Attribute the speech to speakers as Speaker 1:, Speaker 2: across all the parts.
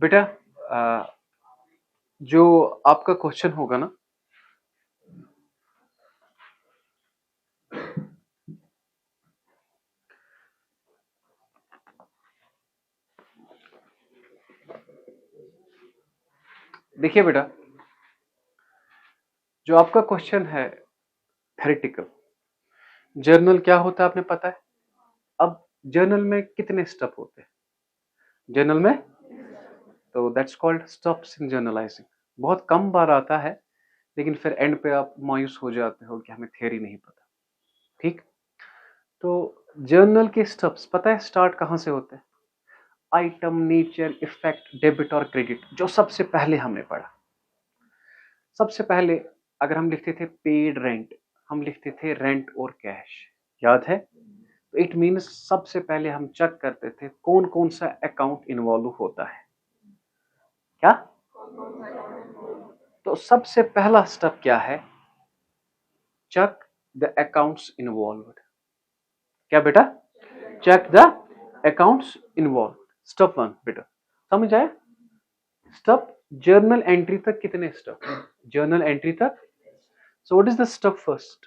Speaker 1: बेटा, अ, जो आपका क्वेश्चन होगा ना, देखिए बेटा, जो आपका क्वेश्चन है थेरेटिकल, जर्नल क्या होता है आपने पता है। अब जर्नल में कितने स्टेप होते हैं जर्नल में? तो that's called steps in journalising. बहुत कम बार आता है, लेकिन फिर एंड पे आप मायूस हो जाते हो कि हमें थियरी नहीं पता। ठीक, तो जर्नल के स्टेप्स पता है स्टार्ट कहाँ से होते हैं? आइटम, नेचर, इफेक्ट, डेबिट और क्रेडिट, जो सबसे पहले हमने पढ़ा। सबसे पहले अगर हम लिखते थे पेड रेंट, हम लिखते थे रेंट और कैश, याद है? तो इट मीन्स सबसे पहले हम चेक करते थे कौन कौन सा अकाउंट इन्वॉल्व होता है। क्या? तो सबसे पहला स्टेप क्या है? Check the accounts involved. क्या बेटा? Check the accounts involve. Step one बेटा, समझ आया? स्टेप जर्नल एंट्री तक कितने स्टेप? जर्नल एंट्री तक। So what is the step first?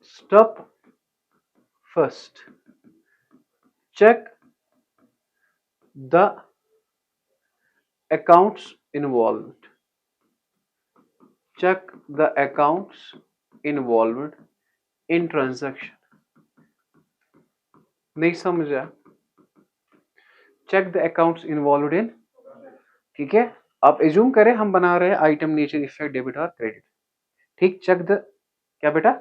Speaker 1: Step first, check the accounts involved. Check the accounts involved in transaction. नहीं समझा? check the accounts involved in, ठीक है। आप एज्यूम करें हम बना रहे हैं आइटम, नेचर, इफेक्ट, डेबिट और क्रेडिट। ठीक, चेक द, क्या बेटा?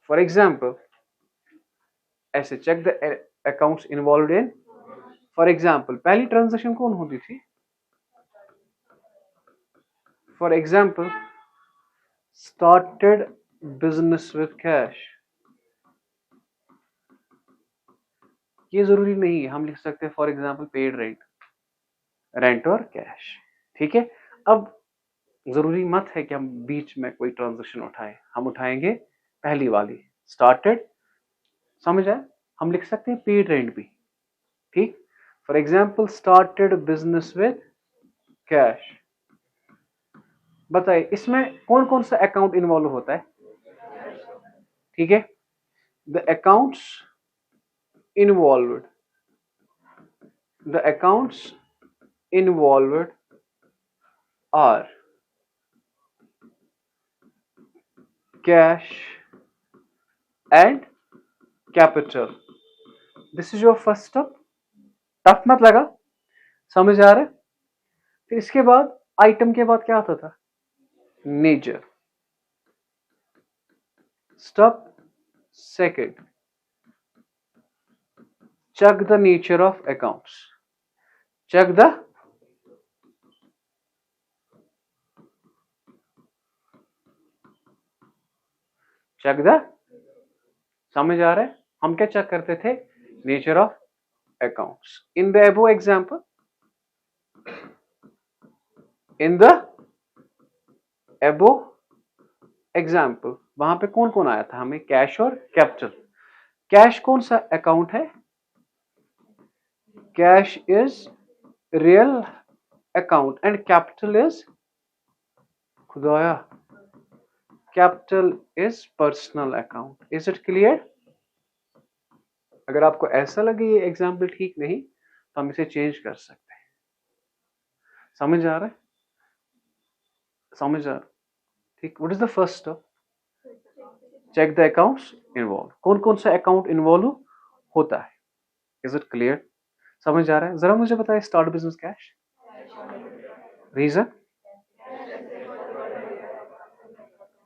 Speaker 1: फॉर एग्जाम्पल ऐसे check the accounts involve in, for example पहली ट्रांजेक्शन कौन होती थी? For example started business with cash. ये जरूरी नहीं है, हम लिख सकते हैं for example paid rent, rent और कैश। ठीक है, अब जरूरी मत है कि हम बीच में कोई ट्रांजेक्शन उठाएं, हम उठाएंगे पहली वाली स्टार्टेड। समझ आए? हम लिख सकते हैं पेड रेंट भी। ठीक, for example started business with cash. बताइए इसमें कौन कौन सा अकाउंट इन्वॉल्व होता है? ठीक है, the accounts involved, the accounts involved are cash and capital. This is your first step. Tough मत लगा, समझ आ रहा है? फिर इसके बाद आइटम के बाद क्या आता था? Nature. Step second, check the nature of accounts. check the check the समझ आ रहा है? हम क्या चेक करते थे? Nature of accounts. In the एबो एग्जाम्पल, इन द एबो एग्जाम्पल वहां पे कौन कौन आया था? हमें कैश और कैपिटल। कैश कौन सा अकाउंट है? Cash is real account and capital is, खुदाया, capital is personal account. Is it clear? अगर आपको ऐसा लगे ये एग्जाम्पल ठीक नहीं, तो हम इसे चेंज कर सकते हैं। समझ आ रहा है? समझ आ रहा? ठीक, what is the first step? Check the accounts involve. कौन कौन सा अकाउंट इन्वॉल्व होता है? Is it clear? समझ आ रहा है? जरा मुझे बताइए, स्टार्ट बिजनेस कैश, रीजन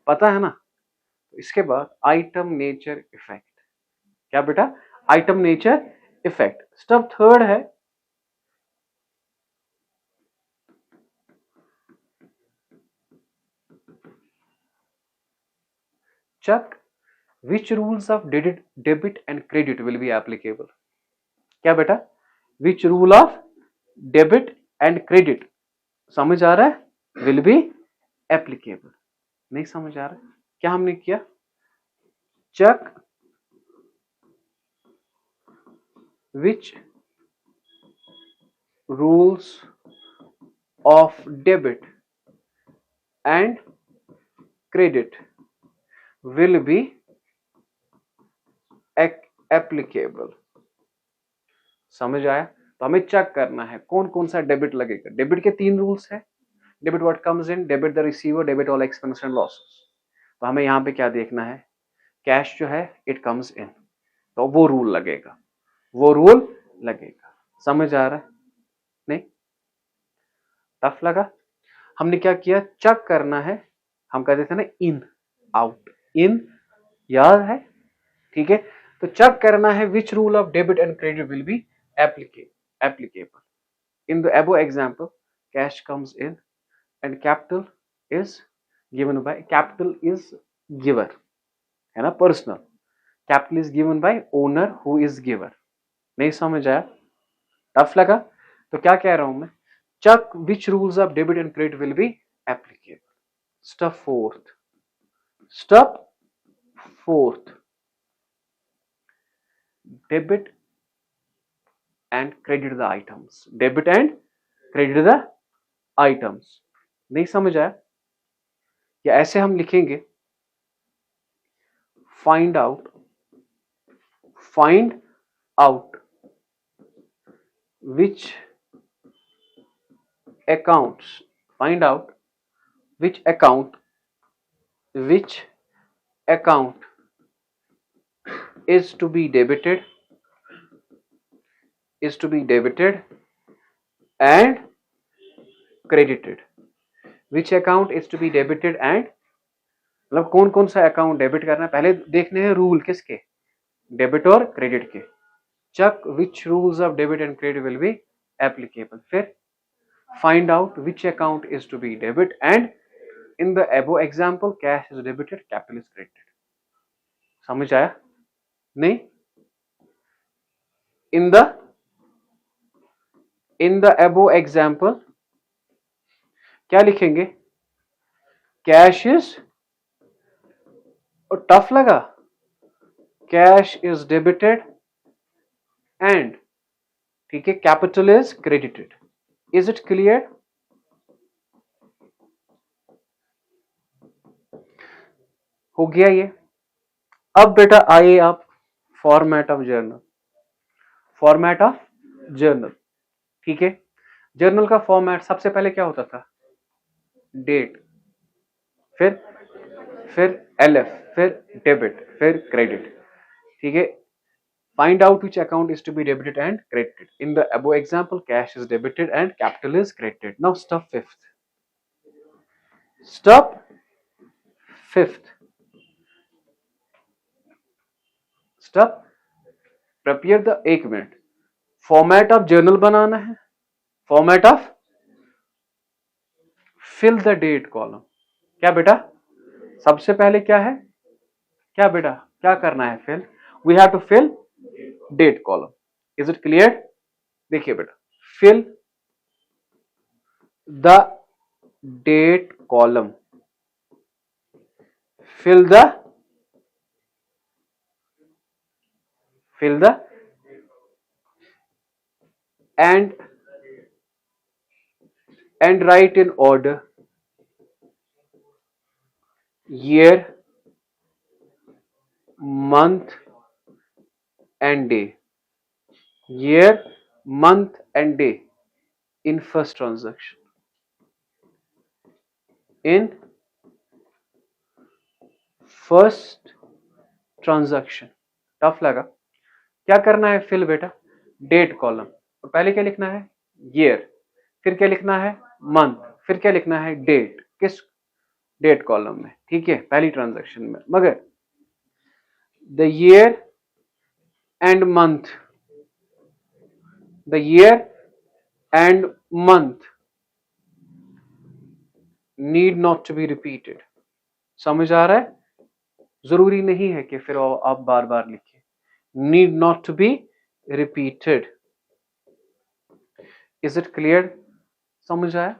Speaker 1: पता है ना? तो इसके बाद आइटम, नेचर, इफेक्ट। क्या बेटा? Item, nature, effect. Step third है check which rules of debit and credit will be applicable. क्या बेटा? which rule of debit and credit, समझ आ रहा है? will be applicable। नहीं समझ आ रहा है? क्या हमने किया? check which rules of debit and credit will be applicable. समझ आया? तो हमें चेक करना है कौन कौन सा डेबिट लगेगा. डेबिट के 3 रूल्स है. Debit what comes in, debit the receiver, debit all expense and losses. तो हमें यहाँ पे क्या देखना है, कैश जो है इट कम्स इन, तो वो रूल लगेगा, वो रूल लगेगा. समझ आ रहा है? नहीं टफ लगा? हमने क्या किया, चेक करना है. हम कहते थे ना इन आउट, इन याद है? ठीक है. तो चेक करना है which rule of debit and credit will B applicable. In the above example, cash comes in and capital is given by, capital is giver, है ना, personal. Capital is given by owner who is giver. नहीं समझ आया? Tough लगा? तो क्या कह रहा हूं मैं, check which rules of debit and credit will be applicable. Step fourth, debit and credit the items. Debit and credit the items. नहीं समझ आया? या ऐसे हम लिखेंगे, find out which accounts, find out which account is to be debited and credited. Which account is to be debited and, मतलब कौन कौन सा अकाउंट डेबिट करना है, पहले देखने हैं रूल किसके, डेबिट और क्रेडिट के. Check which rules of debit and credit will be applicable. फिर find out which account is to be debit and in the above example cash is debited, capital is credited. समझ आया? नहीं? इन the above एग्जांपल क्या लिखेंगे, cash is, और tough लगा, कैश इज डेबिटेड एंड, ठीक है, capital is credited. Is it clear? हो गया ये? अब बेटा आइए आप फॉर्मेट ऑफ जर्नल. ठीक है. जर्नल का फॉर्मेट सबसे पहले क्या होता था, डेट, फिर एलएफ, फिर डेबिट, फिर क्रेडिट. ठीक है. Find out which account is to be debited and credited. In the above example cash is debited and capital is credited. Now step fifth, prepare the, 1 minute, format of journal बनाना है. Format of, fill the date column. क्या बेटा सबसे पहले क्या है, क्या बेटा क्या करना है, fill, we have to fill date column. Is it clear? देखिए बेटा, fill the date column, fill the and write in order year, month and day. Year, month and day in first transaction. In first transaction. Tough लगा? क्या करना है, fill बेटा date column. तो पहले क्या लिखना है, ईयर, फिर क्या लिखना है, मंथ, फिर क्या लिखना है, डेट. किस डेट कॉलम में? ठीक है, पहली ट्रांजैक्शन में. मगर the year and month need not to be repeated. समझ आ रहा है? जरूरी नहीं है कि फिर आप बार बार लिखिए. Need not to be repeated. Is it clear? समझ आया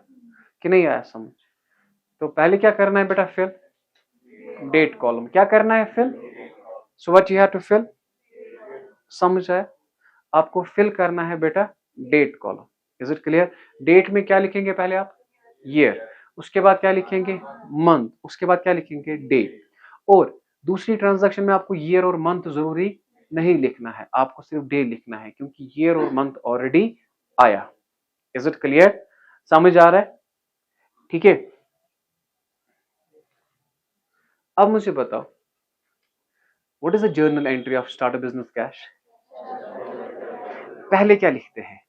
Speaker 1: कि नहीं आया समझ? तो पहले क्या करना है बेटा, फिल डेट कॉलम. क्या करना है, fill. So what you have to fill. समझ आया? आपको फिल करना है बेटा date column. Is it clear? Date में क्या लिखेंगे पहले आप? ईयर। उसके बाद क्या लिखेंगे? मंथ। उसके बाद क्या लिखेंगे? डे। और दूसरी ट्रांजैक्शन में आपको ईयर और मंथ जरूरी नहीं लिखना है, आपको सिर्फ डे लिखना है, क्योंकि ईयर और मंथ ऑलरेडी आया। Is it clear? समझ आ रहा है? ठीक है। अब मुझे बताओ, what is the journal entry of start a business cash? पहले क्या लिखते हैं?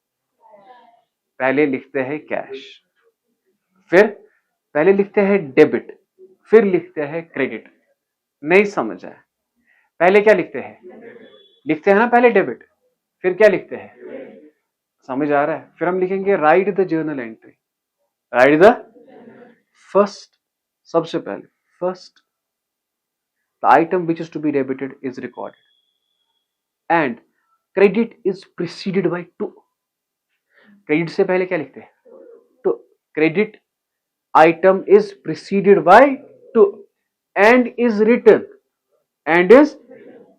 Speaker 1: पहले लिखते हैं कैश, फिर पहले लिखते हैं डेबिट, फिर लिखते हैं क्रेडिट। नहीं समझ आया? पहले क्या लिखते हैं? लिखते हैं ना पहले डेबिट, फिर क्या लिखते हैं? समझ आ रहा है? फिर हम लिखेंगे write the journal entry. Write the first, सबसे पहले first the item which is to be debited is recorded and credit is preceded by to. क्रेडिट से पहले क्या लिखते हैं? To. Credit item is preceded by to and is written and is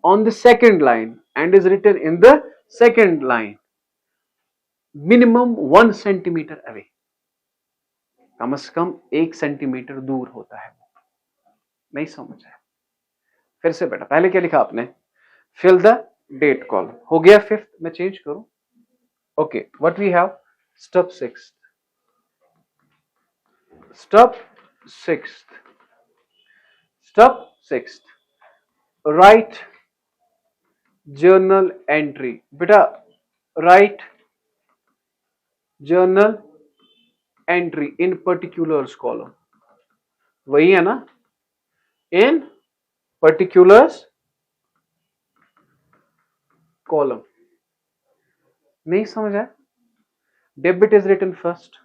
Speaker 1: on the second line and is written in the second line minimum 1 centimeter away। कम से कम 1 centimetre दूर होता है। नहीं समझ है? फिर से बेटा, पहले क्या लिखा आपने? Fill the date column. हो गया फिफ्थ, मैं चेंज करूं? Okay, what we have? Step sixth. Step sixth. Step sixth. Write journal entry. बेटा write journal entry in particulars column. वही है ना? In particulars column. नहीं समझ आया? Debit is written first.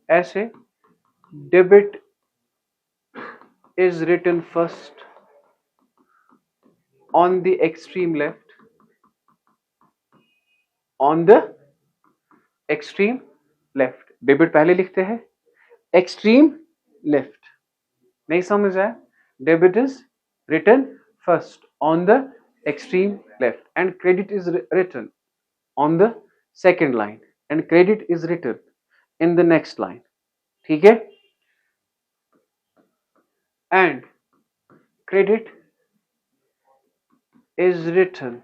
Speaker 1: ऐसे debit is written first on the extreme left, on the extreme left। debit पहले लिखते हैं, extreme left। नहीं समझ आया? debit is written first on the extreme left and credit is written on the second line and credit is written in the next line। ठीक है? and credit is written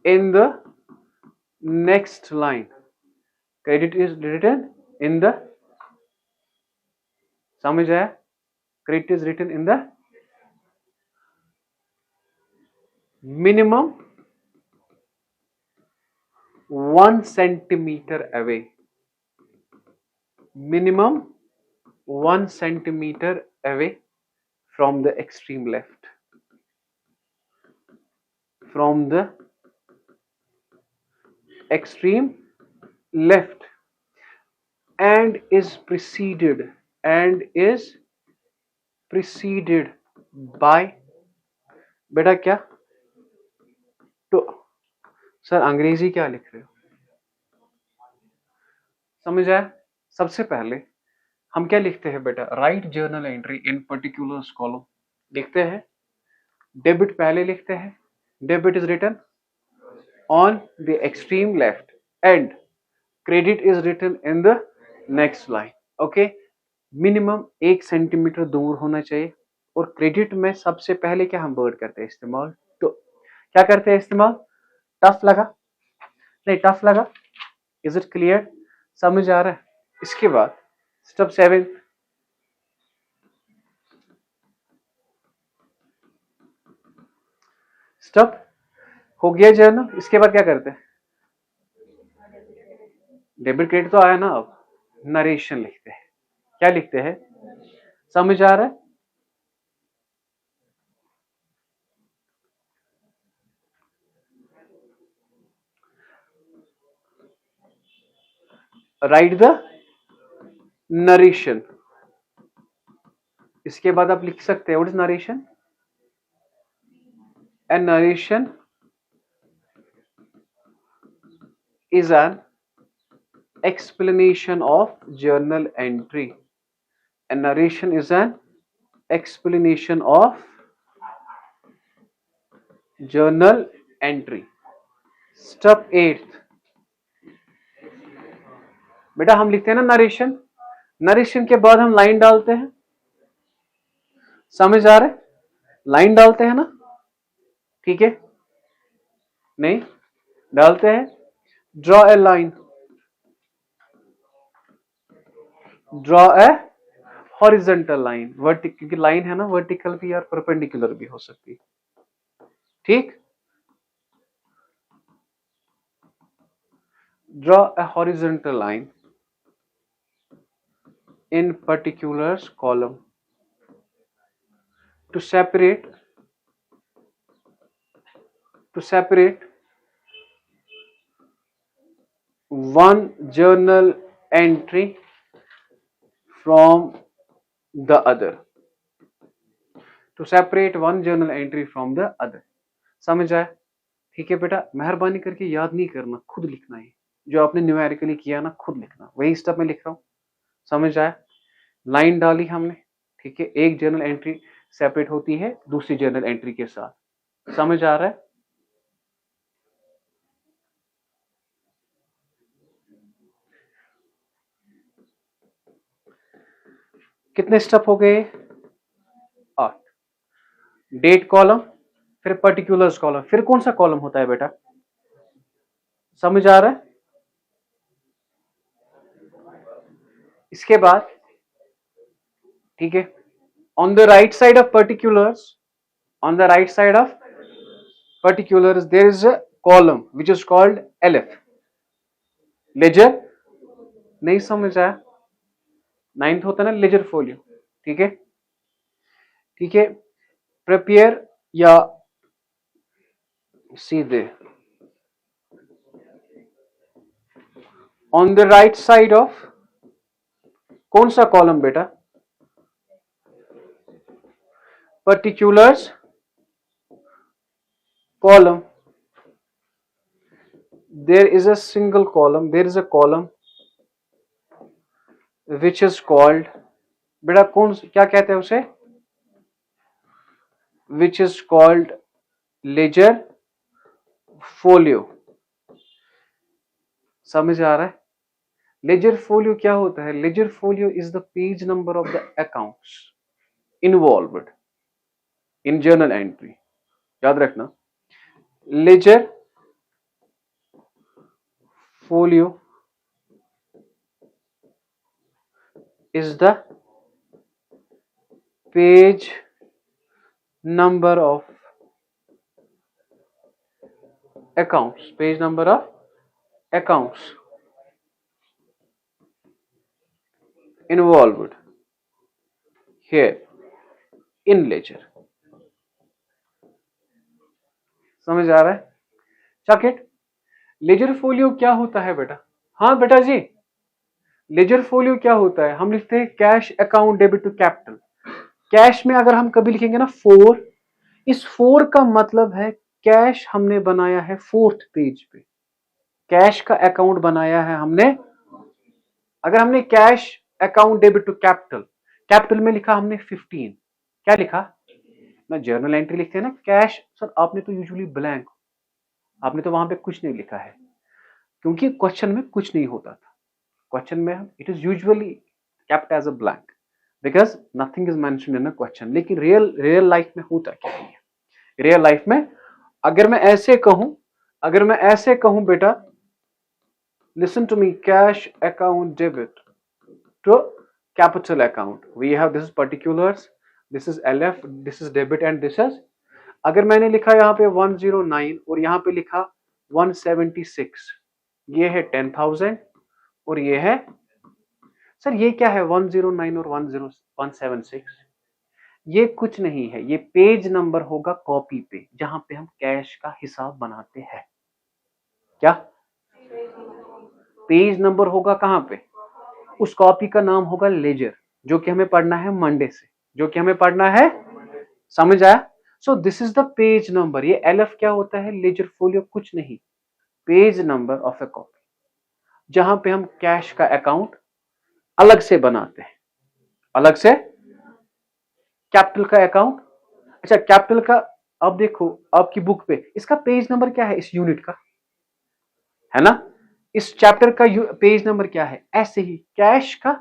Speaker 1: in the next line। credit is written in the, समझ आया? credit is written in the minimum 1 centimeter away। minimum 1 centimeter away from the extreme left, from the extreme left and is preceded by, बेटा क्या? तो sir अंग्रेजी क्या लिख रहे हो? समझ आया? सबसे पहले हम क्या लिखते हैं बेटा? Write journal entry in particulars column लिखते हैं। डेबिट पहले लिखते हैं, debit is written on the extreme left and credit is written in the next line. Okay, minimum 1 centimetre दूर होना चाहिए। और क्रेडिट में सबसे पहले क्या हम वर्ड करते हैं इस्तेमाल? तो क्या करते हैं इस्तेमाल? टफ लगा? नहीं, टफ लगा? Is it clear? समझ आ रहा है? इसके बाद स्टेप 7, स्टेप हो गया जर्नल। इसके बाद क्या करते हैं? डेबिट क्रेडिट तो आया ना, अब नरेशन लिखते हैं। क्या लिखते हैं? समझ आ रहा है? Right the narration. इसके बाद आप लिख सकते हैं what is narration? A narration is an explanation of journal entry। A narration is an explanation of journal entry. Step 8 बेटा हम लिखते हैं ना नरेशन, नरेशन के बाद हम लाइन डालते हैं, समझ आ रहा है? लाइन डालते हैं ना, ठीक है? नहीं डालते हैं। Draw a line, draw a horizontal line, vertical, क्योंकि लाइन है ना वर्टिकल भी और परपेंडिकुलर भी हो सकती है, ठीक? Draw a horizontal line in particulars column to separate one journal entry from the other, to separate one journal entry from the other। समझ आया? ठीक है बेटा, मेहरबानी करके याद नहीं करना, खुद लिखना है, जो आपने न्यूमेरिकली किया ना खुद लिखना, वही स्टेप में लिख रहा हूं। समझ आया? लाइन डाली हमने, ठीक है? एक जर्नल एंट्री सेपरेट होती है दूसरी जर्नल एंट्री के साथ। समझ आ रहा है? कितने स्टेप हो गए? 8। डेट कॉलम, फिर पर्टिकुलर्स कॉलम, फिर कौन सा कॉलम होता है बेटा? समझ आ रहा है? इसके बाद ठीक है, on the right side of particulars, on the right side of particulars there is a column which is called LF, ledger. नहीं समझ आया? 9th होता है ना लेजर फोलियो, ठीक है? ठीक है, प्रिपेयर या सीधे on the right side of कौन सा कॉलम बेटा? Particulars column, there is a single column, there is a column which is called, बेटा कौन क्या कहते हैं उसे? which is called ledger folio। समझ आ रहा है? लेजर फोलियो क्या होता है? Ledger folio is the page number of the accounts involved in journal entry. याद रखना, laser folio is the page number of accounts, page number of accounts involved here in ledger। समझ आ रहा है? चॉकेट, ledger folio क्या होता है बेटा? हाँ बेटा जी, लेजर फोलियो क्या होता है? हम लिखते हैं cash account debit to capital. Cash में अगर हम कभी लिखेंगे ना 4, इस 4 का मतलब है कैश हमने बनाया है 4th पेज पे, कैश का अकाउंट बनाया है हमने। अगर हमने cash account debit to capital, capital में लिखा हमने 15, क्या लिखा ना? जर्नल एंट्री लिखते हैं ना कैश। सर आपने तो यूजुअली ब्लैंक, आपने तो वहां पे कुछ नहीं लिखा है, क्योंकि क्वेश्चन में कुछ नहीं होता था। क्वेश्चन में it is usually kept as a blank because nothing is mentioned in a question. लेकिन रियल लाइफ में होता क्या है? रियल लाइफ में अगर मैं ऐसे कहूं बेटा, listen to me, cash account debit to capital account, we have this is particulars, this is LF, this is debit and this is, अगर मैंने लिखा यहाँ पे 109 और यहाँ पे लिखा 176, ये है 10,000 और ये है, सर ये क्या है 109 और 176? ये कुछ नहीं है, ये पेज नंबर होगा कॉपी पे जहां पे हम कैश का हिसाब बनाते हैं। क्या पेज नंबर होगा? कहां पे? उस कॉपी का नाम होगा लेजर, जो कि हमें पढ़ना है मंडे से, जो कि हमें पढ़ना है। समझ आया? So this is the page number. ये LF क्या होता है? लेजर फोलियो कुछ नहीं, page number of a copy, जहां पे हम कैश का अकाउंट अलग से बनाते हैं, अलग से। कैपिटल का अकाउंट, अच्छा कैपिटल का अब देखो आपकी बुक पे इसका पेज नंबर क्या है इस यूनिट का, है ना, इस चैप्टर का पेज नंबर क्या है। ऐसे ही कैश का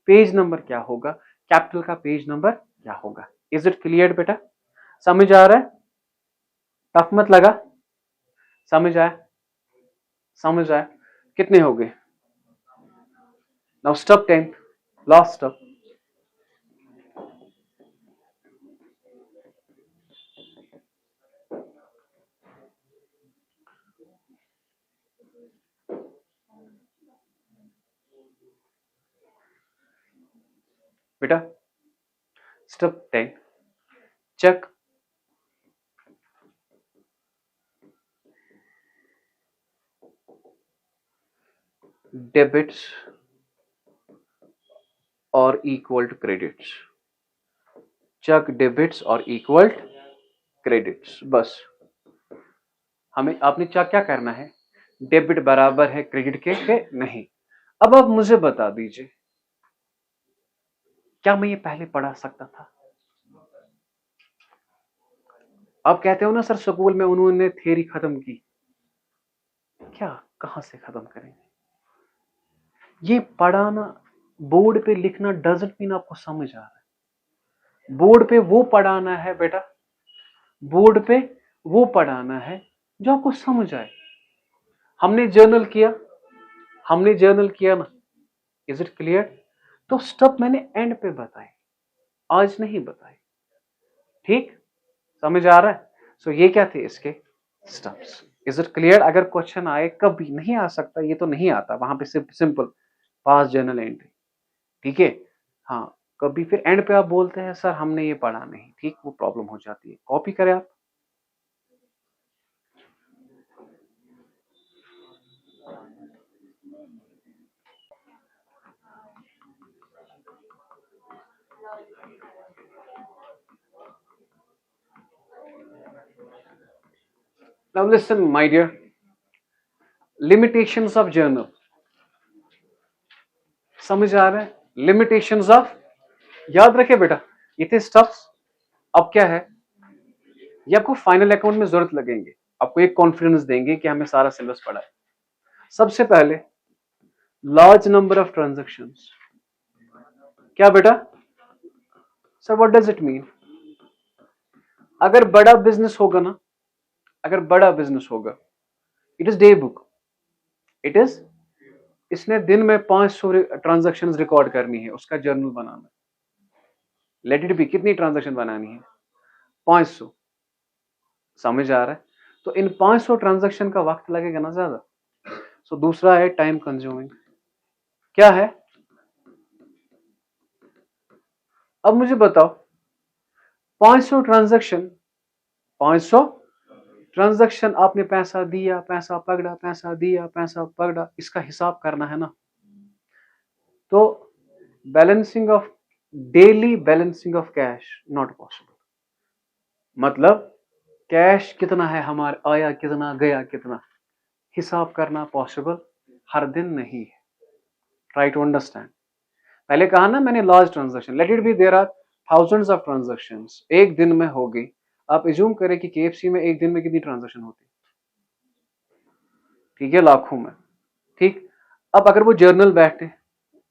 Speaker 1: पेज नंबर क्या होगा, कैपिटल का पेज नंबर क्या होगा। इज इट क्लियर बेटा, समझ आ रहा है, टफ मत लगा, समझ आया, समझ आया। कितने हो गए, नाउ स्टेप 10, लास्ट स्टेप। बेटा step 10, check debits are equal to credits, check debits are equal credits. बस हमें आपने क्या करना है, डेबिट बराबर है क्रेडिट के नहीं। अब आप मुझे बता दीजिए, क्या मैं ये पहले पढ़ा सकता था। आप कहते हो ना सर स्कूल में उन्होंने थ्योरी खत्म की, क्या कहां से खत्म करेंगे। ये पढ़ाना, बोर्ड पे लिखना डजंट मीन आपको समझ आ रहा है। बोर्ड पे वो पढ़ाना है बेटा, बोर्ड पे वो पढ़ाना है जो आपको समझ आए। हमने जर्नल किया, हमने जर्नल किया ना, इज इट क्लियर। तो स्टेप मैंने एंड पे बताए, आज नहीं बताए, ठीक, समझ आ रहा है। सो ये क्या थे इसके स्टेप्स, इज इट क्लियर। अगर क्वेश्चन आए, कभी नहीं आ सकता, ये तो नहीं आता, वहां पे सिंपल पास जर्नल एंट्री, ठीक है। हाँ, कभी फिर एंड पे आप बोलते हैं सर हमने ये पढ़ा नहीं, ठीक, वो प्रॉब्लम हो जाती है। कॉपी करें आप। Now listen my dear, limitations of journal, समझ आ रहा है, लिमिटेशंस ऑफ, याद रखे बेटा, ये थे स्टफ्स। अब क्या है, ये आपको फाइनल अकाउंट में जरूरत लगेंगे, आपको एक कॉन्फिडेंस देंगे कि हमें सारा सिलेबस पढ़ा है। सबसे पहले लार्ज नंबर ऑफ ट्रांजैक्शंस, क्या बेटा sir what does it mean. अगर बड़ा बिजनेस होगा ना, अगर बड़ा बिजनेस होगा, it is day book, it is, इसने दिन में 500 ट्रांजैक्शंस रिकॉर्ड करनी है, उसका journal banana. Late it B, कितनी ट्रांजैक्शन बनानी है, 500, समझ आ रहा है। तो इन 500 ट्रांजैक्शन का वक्त लगेगा ना ज्यादा। सो दूसरा है टाइम कंज्यूमिंग, क्या है। अब मुझे बताओ 500 ट्रांजैक्शन, 500 ट्रांजैक्शन, आपने पैसा दिया, पैसा पकड़ा, पैसा दिया, पैसा पकड़ा, इसका हिसाब करना है ना। तो balancing of, daily balancing of cash not possible, मतलब कैश कितना है हमारे, आया कितना, गया कितना, हिसाब करना पॉसिबल हर दिन नहीं है। Try to understand. पहले कहा ना मैंने large transaction, let it be there are thousands of transactions, एक दिन में होगी। आप एज्यूम करें कि केएफसी में एक दिन में कितनी ट्रांजैक्शन होती है, ठीक है, लाखों में, ठीक। अब अगर वो जर्नल बैठे,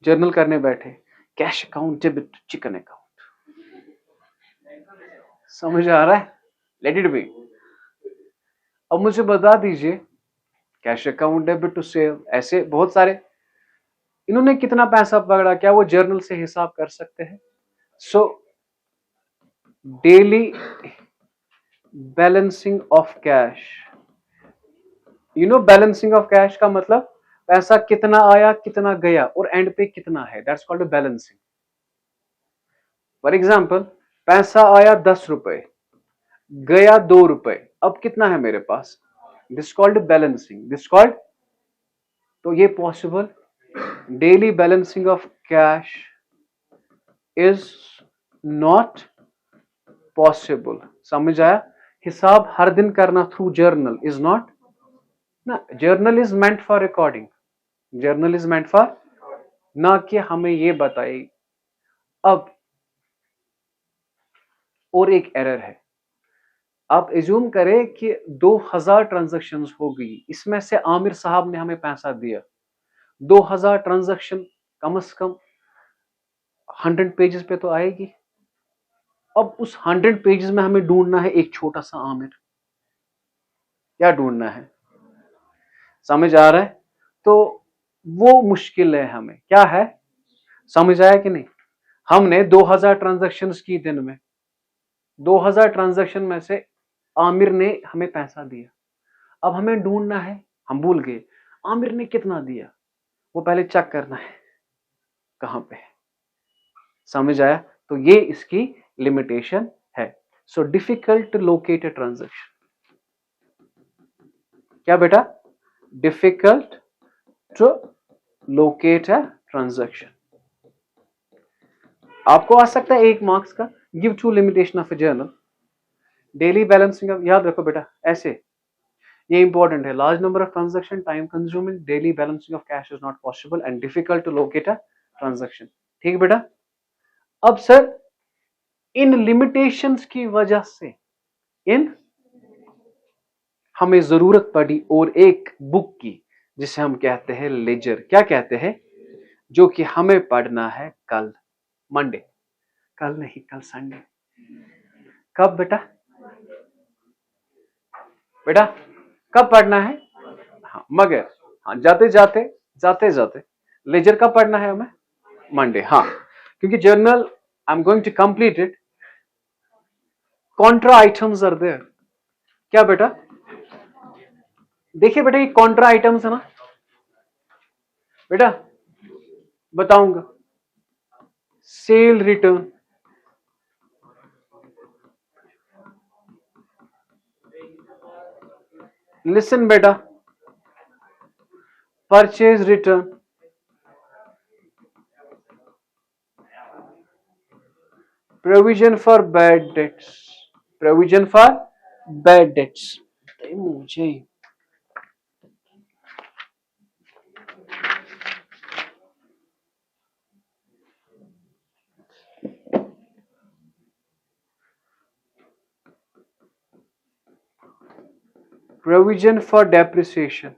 Speaker 1: जर्नल करने बैठे, cash account, debit, chicken account, समझ आ रहा है, लेट इट बी। अब मुझे बता दीजिए cash account, debit to save, ऐसे बहुत सारे, इन्होंने कितना पैसा पकड़ा, क्या वो जर्नल से हिसाब कर सकते हैं। So daily balancing of cash, you know balancing of cash का मतलब पैसा कितना आया, कितना गया, और एंड पे कितना है, that's called balancing. For example, पैसा आया 10 रुपए, गया 2 रुपए, अब कितना है मेरे पास, this called balancing, this called. तो ये possible, daily balancing of cash is not possible, समझ आया। हिसाब हर दिन करना थ्रू जर्नल इज नॉट ना, journal is meant for recording, journal is meant for, ना कि हमें ये बताए। अब और एक एरर है, आप एज्यूम करें कि 2000 ट्रांजैक्शंस हो गई, इसमें से आमिर साहब ने हमें पैसा दिया। 2000 ट्रांजैक्शन कम से कम 100 पेजेस पे तो आएगी। अब उस 100 पेजेस में हमें ढूंढना है एक छोटा सा आमिर। क्या ढूंढना है? समझ आ रहा है? तो वो मुश्किल है हमें। क्या है? समझ आया कि नहीं? हमने 2000 ट्रांजैक्शंस की दिन में, 2000 ट्रांजैक्शन में से आमिर ने हमें पैसा दिया। अब हमें ढूंढना है, हम भूल गए आमिर ने कितना दिया, वो पहले चेक करना है कहां पे है। समझ आया? तो ये इसकी लिमिटेशन है। So difficult to locate a transaction. क्या बेटा? Difficult to locate a transaction. आपको आ सकता है 1 मार्क्स का। Give 2 limitation of a journal. Daily balancing, याद रखो बेटा ऐसे, ये इंपॉर्टेंट है। Large number of transaction, time consuming, daily balancing of cash is not possible and difficult to locate a transaction. ठीक बेटा? अब सर इन लिमिटेशंस की वजह से हमें जरूरत पड़ी और एक बुक की जिसे हम कहते हैं लेजर। क्या कहते हैं? जो कि हमें पढ़ना है कल, मंडे। कल नहीं, कल संडे। कब बेटा? बेटा कब पढ़ना है? हाँ, मगर हाँ, जाते जाते लेजर कब पढ़ना है हमें? मंडे। हाँ, क्योंकि journal I am going to complete it. Contra items are there. क्या बेटा? देखिए बेटा, ये कॉन्ट्रा आइटम्स है ना बेटा, बताऊंगा। सेल रिटर्न, लिसन बेटा, purchase return, provision for bad debts, provision for bad debts. मुझे provision for depreciation,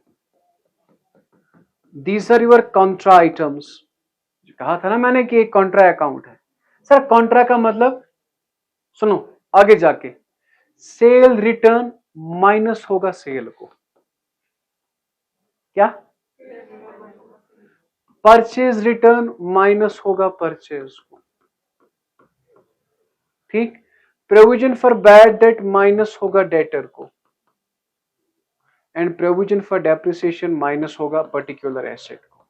Speaker 1: these are your contra items। कहा था ना मैंने कि एक कॉन्ट्रा अकाउंट है। सर कॉन्ट्रा का मतलब सुनो, आगे जाके सेल रिटर्न माइनस होगा सेल को। क्या? परचेज रिटर्न माइनस होगा परचेज को। ठीक। Provision for bad debt minus होगा डेटर को, and provision for depreciation minus होगा पर्टिकुलर एसेट को।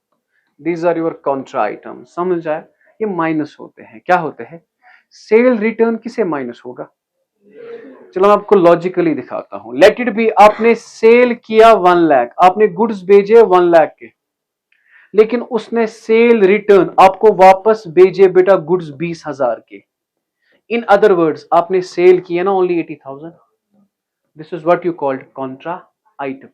Speaker 1: These are your contra item. समझ जाए? ये माइनस होते हैं। क्या होते हैं? सेल रिटर्न किसे माइनस होगा? चलो मैं आपको लॉजिकली दिखाता हूं। लेट इट बी, आपने सेल किया 1 लाख, आपने गुड्स भेजे 1 लाख के, लेकिन उसने सेल रिटर्न आपको वापस भेजे बेटा गुड्स 20,000 के। इन अदर वर्ड्स आपने सेल किया ना only 80,000। This is what you called contra item.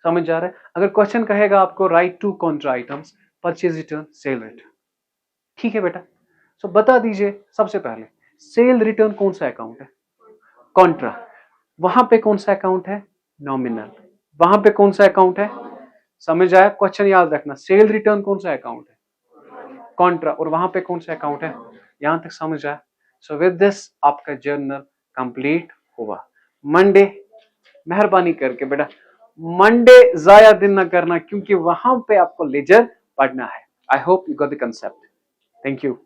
Speaker 1: समझ आ रहा है? अगर क्वेश्चन कहेगा आपको write to contra items, purchase return, sale return. ठीक है बेटा? सो बता दीजिए सबसे पहले सेल रिटर्न कौन सा अकाउंट है? कॉन्ट्रा। वहां पे कौन सा अकाउंट है? नॉमिनल। वहां पे कौन सा अकाउंट है? समझ आया? क्वेश्चन याद रखना, सेल रिटर्न कौन सा अकाउंट है? कॉन्ट्रा। और वहां पे कौन सा अकाउंट है? यहां तक समझ आया? सो विद दिस आपका जर्नल कंप्लीट हुआ। मंडे मेहरबानी करके बेटा मंडे जाया दिन ना करना, क्योंकि वहां पे आपको लेजर पढ़ना है। I hope you got the concept. Thank you.